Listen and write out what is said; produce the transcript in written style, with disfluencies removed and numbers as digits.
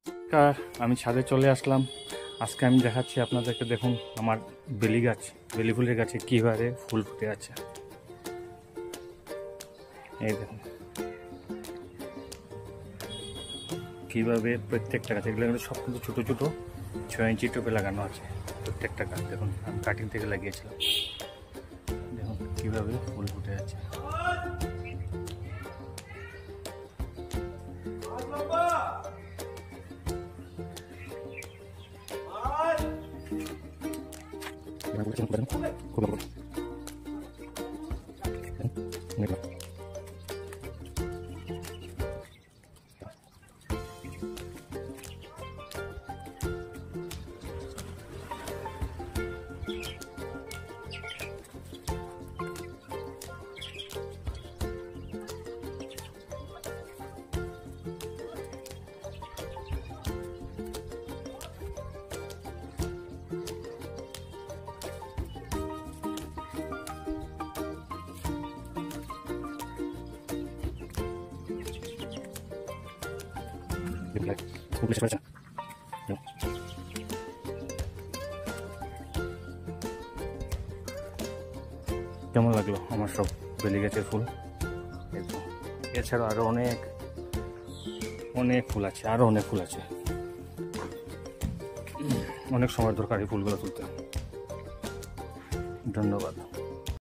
নমস্কার, আমি ছাদে চলে আসলাম। আজকে আমি দেখাচ্ছি আপনাদেরকে। দেখুন আমার বেলি ফুলের গাছে কীভাবে ফুল ফুটে আছে। এই দেখুন কীভাবে প্রত্যেকটা গাছ, এগুলো সব কিন্তু ছোটো ছোটো 6 ইঞ্চি টোপে লাগানো আছে। প্রত্যেকটা গাছ দেখুন আমি কাটিং থেকে লাগিয়েছিলাম। দেখুন কীভাবে ফুল ফুটে আছে। কেমন লাগলো আমার সব বেলি গাছের ফুল? এছাড়াও আরো অনেক ফুল আছে, আরো অনেক ফুল আছে। অনেক সময় দরকার এই ফুলগুলো তুলতে। ধন্যবাদ।